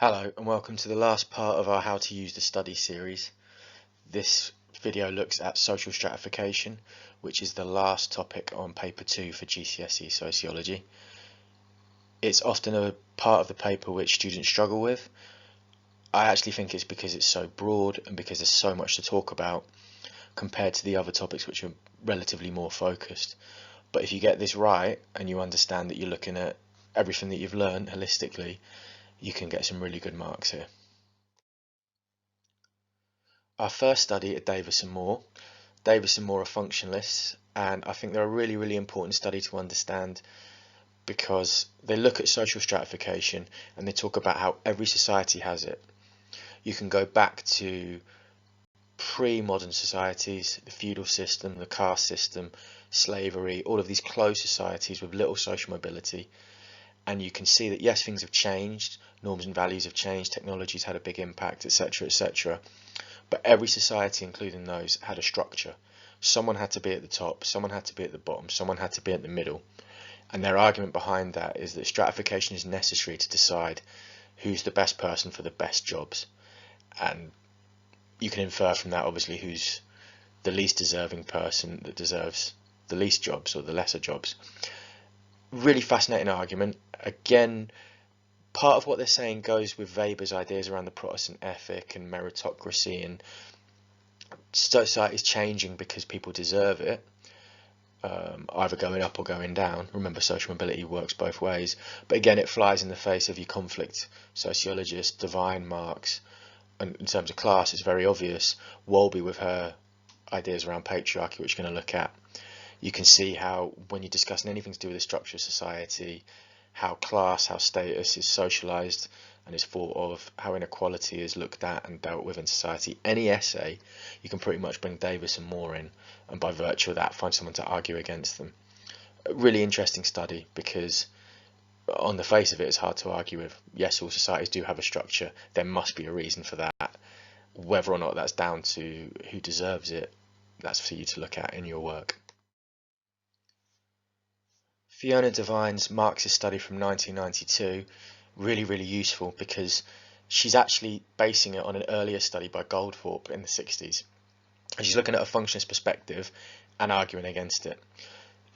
Hello and welcome to the last part of our How to Use the Study series. This video looks at social stratification, which is the last topic on paper 2 for GCSE Sociology. It's often a part of the paper which students struggle with. I actually think it's because it's so broad and because there's so much to talk about compared to the other topics which are relatively more focused. But if you get this right and you understand that you're looking at everything that you've learned holistically, you can get some really good marks here. Our first study at Davison Moore are functionalists, and I think they're a really important study to understand because they look at social stratification and they talk about how every society has it. You can go back to pre-modern societies, the feudal system, the caste system, slavery, all of these closed societies with little social mobility, and you can see that yes, things have changed, norms and values have changed, technology's had a big impact, etc., etc. But every society, including those, had a structure. Someone had to be at the top, someone had to be at the bottom, someone had to be at the middle. And their argument behind that is that stratification is necessary to decide who's the best person for the best jobs. And you can infer from that, obviously, who's the least deserving person that deserves the least jobs or the lesser jobs. Really fascinating argument. Again, part of what they're saying goes with Weber's ideas around the Protestant ethic and meritocracy, and society's changing because people deserve it, either going up or going down. Remember, social mobility works both ways. But again, it flies in the face of your conflict sociologists, Devine, Marx, and in terms of class, it's very obvious. Welby with her ideas around patriarchy, which we're going to look at. You can see how when you're discussing anything to do with the structure of society, how class, how status is socialized and is thought of, how inequality is looked at and dealt with in society. Any essay, you can pretty much bring Davison Moore in, and by virtue of that, find someone to argue against them. A really interesting study because on the face of it, it's hard to argue with. Yes, all societies do have a structure. There must be a reason for that. Whether or not that's down to who deserves it, that's for you to look at in your work. Fiona Devine's Marxist study from 1992, really useful because she's actually basing it on an earlier study by Goldthorpe in the 60s. And she's looking at a functionist perspective and arguing against it.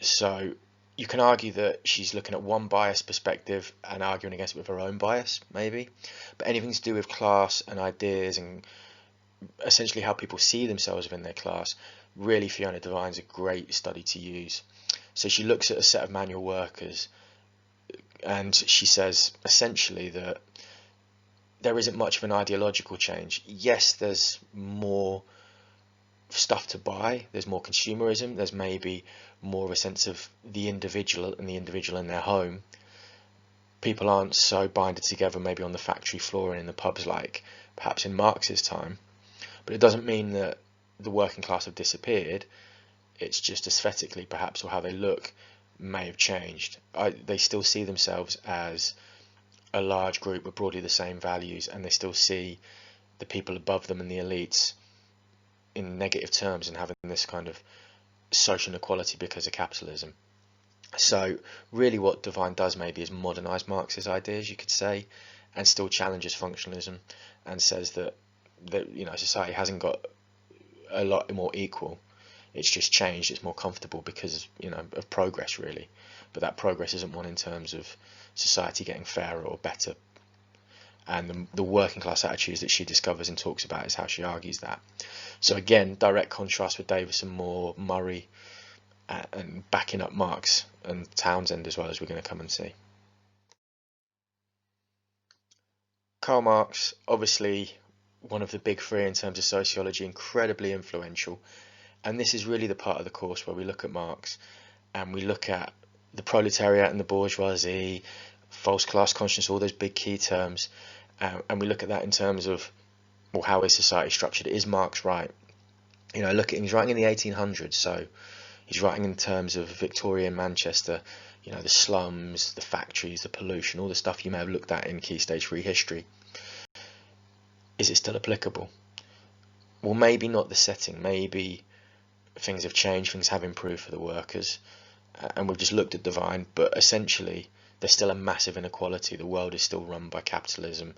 So you can argue that she's looking at one bias perspective and arguing against it with her own bias, maybe. But anything to do with class and ideas and essentially how people see themselves within their class, really Fiona Devine's a great study to use. So she looks at a set of manual workers and she says essentially that there isn't much of an ideological change. Yes, there's more stuff to buy, there's more consumerism, there's maybe more of a sense of the individual and the individual in their home. People aren't so binded together maybe on the factory floor and in the pubs like perhaps in Marx's time. But it doesn't mean that the working class have disappeared. It's just aesthetically perhaps, or how they look may have changed. They still see themselves as a large group with broadly the same values, and they still see the people above them and the elites in negative terms and having this kind of social inequality because of capitalism. So really what Devine does maybe is modernise Marx's ideas, you could say, and still challenges functionalism and says that society hasn't got a lot more equal. It's just changed, it's more comfortable because of progress really. But that progress isn't one in terms of society getting fairer or better. And the working class attitudes that she discovers and talks about is how she argues that. So again, direct contrast with Davison, Moore, Murray, and backing up Marx and Townsend as well, as we're going to come and see. Karl Marx, obviously one of the big three in terms of sociology, incredibly influential. And this is really the part of the course where we look at Marx and we look at the proletariat and the bourgeoisie, false class consciousness, all those big key terms, and we look at that in terms of, well, how is society structured? Is Marx right? Look at him, he's writing in the 1800s, so he's writing in terms of Victorian Manchester, the slums, the factories, the pollution, all the stuff you may have looked at in Key Stage 3 history. Is it still applicable? Well, maybe not the setting, maybe things have changed, things have improved for the workers, and we've just looked at Devine, but essentially there's still a massive inequality. The world is still run by capitalism.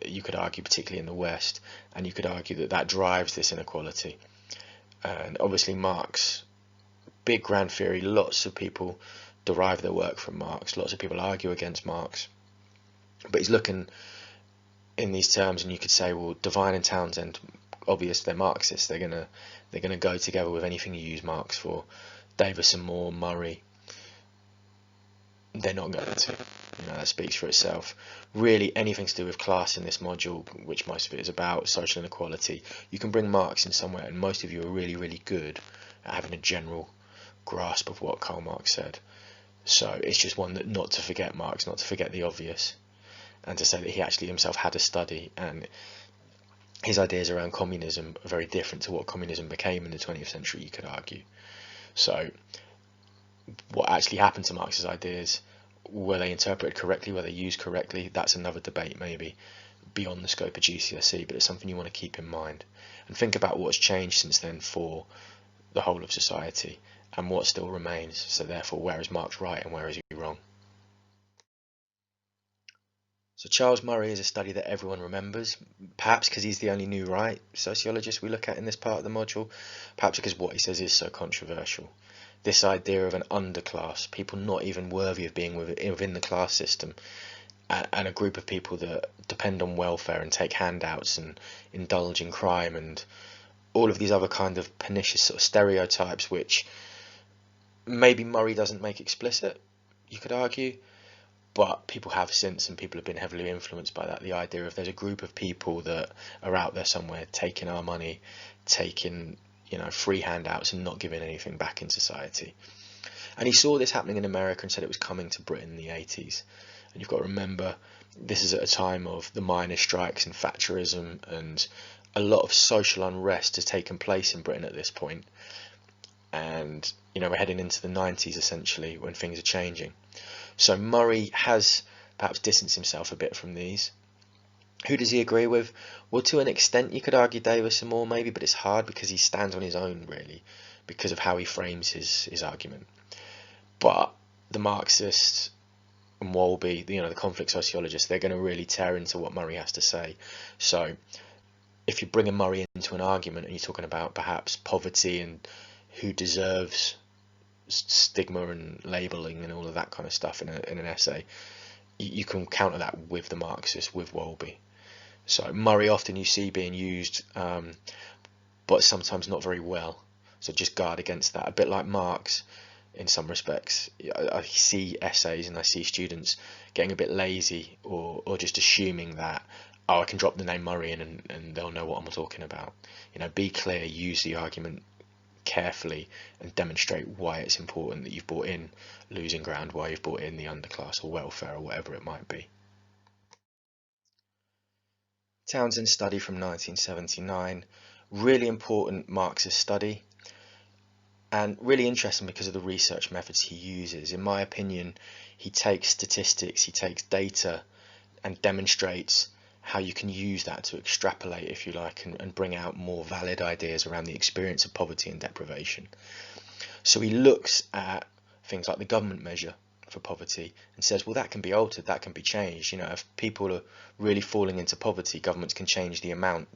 you could argue, particularly in the West, and you could argue that that drives this inequality. And obviously Marx, big grand theory, lots of people derive their work from Marx, lots of people argue against Marx, but he's looking in these terms, and you could say, well, Devine and Townsend, obvious they're Marxists, they're gonna go together with anything you use Marx for. Davison, Moore, Murray, they're not going to. That speaks for itself. Really, anything to do with class in this module, which most of it is about, social inequality, you can bring Marx in somewhere, and most of you are really, really good at having a general grasp of what Karl Marx said. So it's just one that not to forget Marx, not to forget the obvious, and to say that he actually himself had a study, and his ideas around communism are very different to what communism became in the 20th century, you could argue. So what actually happened to Marx's ideas, were they interpreted correctly, were they used correctly, that's another debate maybe beyond the scope of GCSE, but it's something you want to keep in mind. And think about what's changed since then for the whole of society, and what still remains. So therefore, where is Marx right and where is he wrong? So Charles Murray is a study that everyone remembers, perhaps because he's the only new right sociologist we look at in this part of the module, perhaps because what he says is so controversial. This idea of an underclass, people not even worthy of being within the class system, and a group of people that depend on welfare and take handouts and indulge in crime and all of these other kind of pernicious sort of stereotypes, which maybe Murray doesn't make explicit, you could argue, but people have since, and people have been heavily influenced by that. The idea of there's a group of people that are out there somewhere taking our money, taking free handouts and not giving anything back in society. And he saw this happening in America and said it was coming to Britain in the 80s. And you've got to remember, this is at a time of the miners' strikes and Thatcherism, and a lot of social unrest has taken place in Britain at this point. And we're heading into the 90s essentially, when things are changing. So Murray has perhaps distanced himself a bit from these. Who does he agree with? Well, to an extent you could argue Davison more maybe, but it's hard because he stands on his own really, because of how he frames his argument. But the Marxists and Welby, the conflict sociologists, they're going to really tear into what Murray has to say. So if you bring a Murray into an argument and you're talking about perhaps poverty and who deserves stigma and labelling and all of that kind of stuff in an essay, you can counter that with the Marxists, with Welby. So Murray often you see being used, but sometimes not very well. So just guard against that. A bit like Marx in some respects. I see essays and I see students getting a bit lazy or just assuming that, I can drop the name Murray in and they'll know what I'm talking about. Be clear, use the argument carefully and demonstrate why it's important that you've brought in losing ground, why you've brought in the underclass or welfare or whatever it might be. Townsend's study from 1979, really important Marxist study, and really interesting because of the research methods he uses. In my opinion, he takes statistics, he takes data and demonstrates how you can use that to extrapolate, if you like, and bring out more valid ideas around the experience of poverty and deprivation. So he looks at things like the government measure for poverty and says, well, that can be altered, that can be changed. If people are really falling into poverty, governments can change the amount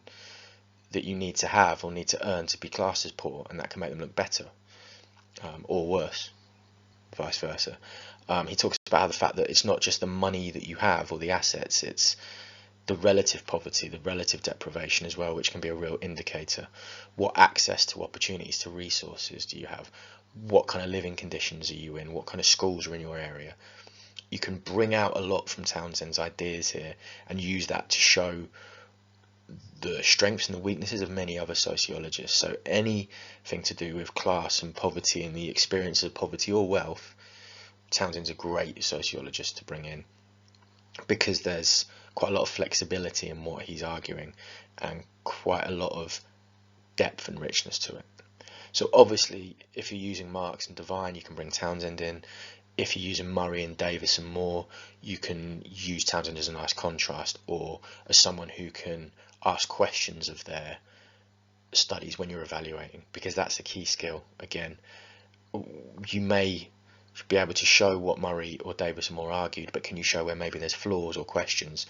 that you need to have or need to earn to be classed as poor, and that can make them look better or worse, vice versa. He talks about the fact that it's not just the money that you have or the assets, it's the relative poverty, the relative deprivation as well, which can be a real indicator. What access to opportunities, to resources do you have? What kind of living conditions are you in? What kind of schools are in your area? You can bring out a lot from Townsend's ideas here and use that to show the strengths and the weaknesses of many other sociologists. So anything to do with class and poverty and the experience of poverty or wealth, Townsend's a great sociologist to bring in, because there's quite a lot of flexibility in what he's arguing and quite a lot of depth and richness to it. So obviously, if you're using Marx and Devine, you can bring Townsend in. If you're using Murray and Davison more, you can use Townsend as a nice contrast, or as someone who can ask questions of their studies when you're evaluating, because that's a key skill. Again, you may be able to show what Murray or Davison more argued, but can you show where maybe there's flaws or questions?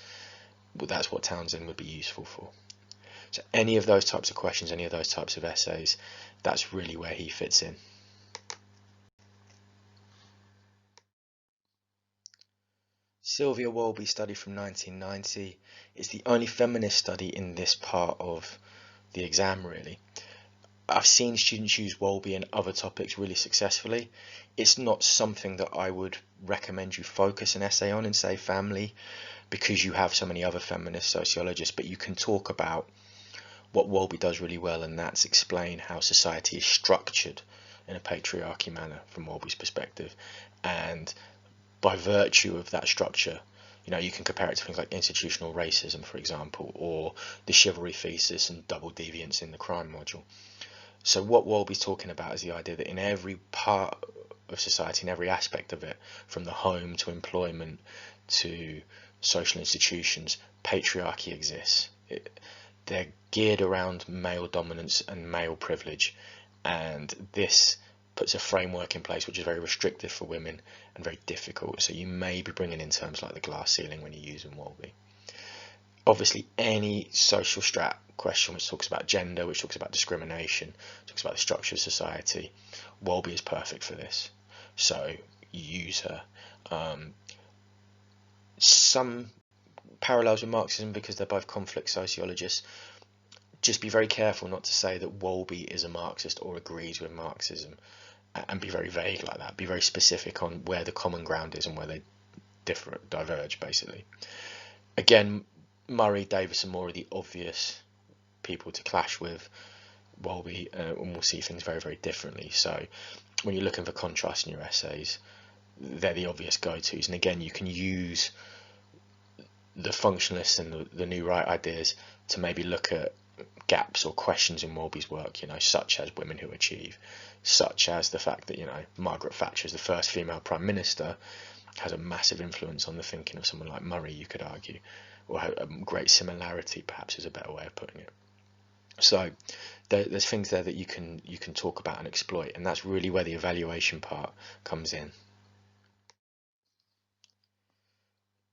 well, that's what Townsend would be useful for. So any of those types of questions, any of those types of essays, that's really where he fits in. Sylvia Welby study from 1990 is the only feminist study in this part of the exam, really. I've seen students use Welby and other topics really successfully. It's not something that I would recommend you focus an essay on in, say, family, because you have so many other feminist sociologists, but you can talk about what Welby does really well, and that's explain how society is structured in a patriarchy manner from Welby's perspective. And by virtue of that structure, you can compare it to things like institutional racism, for example, or the chivalry thesis and double deviance in the crime module. So what Welby's talking about is the idea that in every part of society, in every aspect of it, from the home to employment to social institutions, patriarchy exists. They're geared around male dominance and male privilege, and this puts a framework in place which is very restrictive for women and very difficult. So you may be bringing in terms like the glass ceiling when you're using Welby. Obviously, any social strat question which talks about gender, which talks about discrimination, talks about the structure of society, Welby is perfect for this. So you use her. Some parallels with Marxism because they're both conflict sociologists. Just be very careful not to say that Welby is a Marxist or agrees with Marxism, and be very vague like that. Be very specific on where the common ground is and where they diverge, basically. Again, Murray, Davison, more are the obvious people to clash with. Welby, and we'll see things very, very differently. So when you're looking for contrast in your essays, they're the obvious go-tos. And again, you can use the functionalists and the new right ideas to maybe look at gaps or questions in Welby's work, such as women who achieve, such as the fact that, Margaret Thatcher, as the first female prime minister, has a massive influence on the thinking of someone like Murray, you could argue, or a great similarity, perhaps, is a better way of putting it. So there's things there that you can talk about and exploit, and that's really where the evaluation part comes in.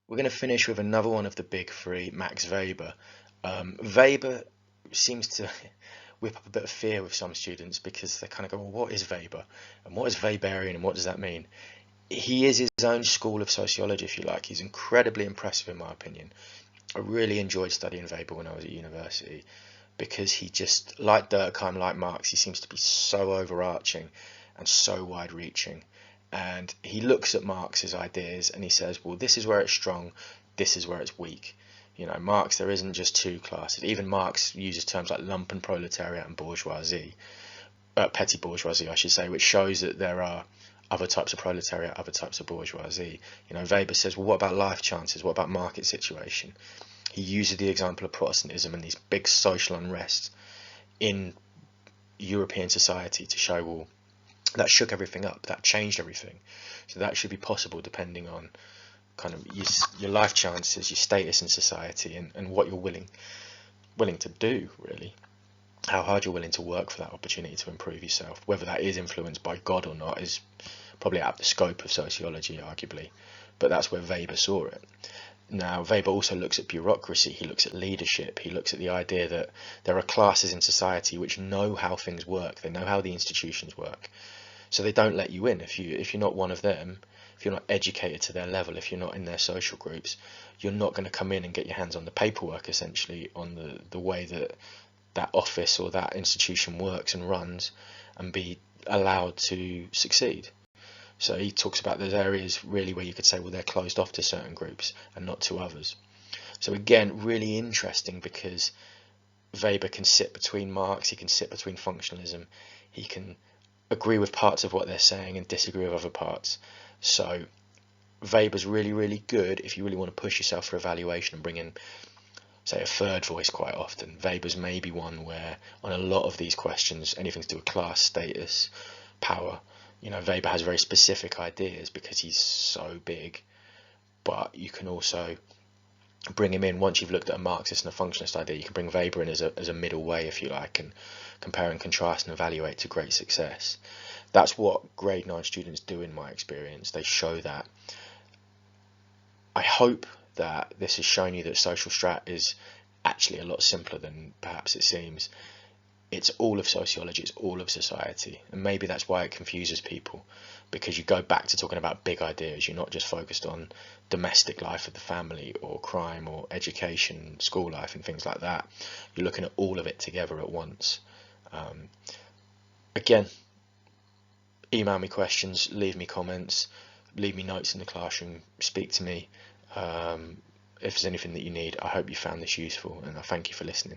We're going to finish with another one of the big three, Max Weber. Weber seems to whip up a bit of fear with some students because they kind of go, well, what is Weber? And what is Weberian, and what does that mean? He is his own school of sociology, if you like. He's incredibly impressive, in my opinion. I really enjoyed studying Weber when I was at university because he just, like Durkheim, like Marx, he seems to be so overarching and so wide-reaching. And he looks at Marx's ideas and he says, well, this is where it's strong, this is where it's weak. Marx, there isn't just two classes. Even Marx uses terms like lumpen proletariat and bourgeoisie, petty bourgeoisie, I should say, which shows that there are other types of proletariat, other types of bourgeoisie. Weber says, well, what about life chances? What about market situation? He uses the example of Protestantism and these big social unrests in European society to show, well, that shook everything up, that changed everything. So that should be possible depending on kind of your life chances, your status in society, and what you're willing to do, really. How hard you're willing to work for that opportunity to improve yourself. Whether that is influenced by God or not is probably out of the scope of sociology, arguably. But that's where Weber saw it. Now, Weber also looks at bureaucracy, he looks at leadership, he looks at the idea that there are classes in society which know how things work, they know how the institutions work. So they don't let you in. If you're not one of them, if you're not educated to their level, if you're not in their social groups, you're not going to come in and get your hands on the paperwork, essentially, on the way that office or that institution works and runs, and be allowed to succeed. So he talks about those areas really where you could say, well, they're closed off to certain groups and not to others. So again, really interesting because Weber can sit between Marx, he can sit between functionalism, he can agree with parts of what they're saying and disagree with other parts. So Weber's really, really good if you really want to push yourself for evaluation and bring in, say, a third voice quite often. Weber's maybe one where on a lot of these questions, anything to do with class, status, power, Weber has very specific ideas because he's so big, but you can also bring him in once you've looked at a Marxist and a functionalist idea. You can bring Weber in as a middle way, if you like, and compare and contrast and evaluate to great success. That's what grade 9 students do in my experience. They show that. I hope that this has shown you that social strat is actually a lot simpler than perhaps it seems. It's all of sociology, it's all of society, and maybe that's why it confuses people, because you go back to talking about big ideas. You're not just focused on domestic life of the family or crime or education, school life and things like that. You're looking at all of it together at once. Again, email me questions, leave me comments, leave me notes in the classroom, speak to me. If there's anything that you need, I hope you found this useful, and I thank you for listening.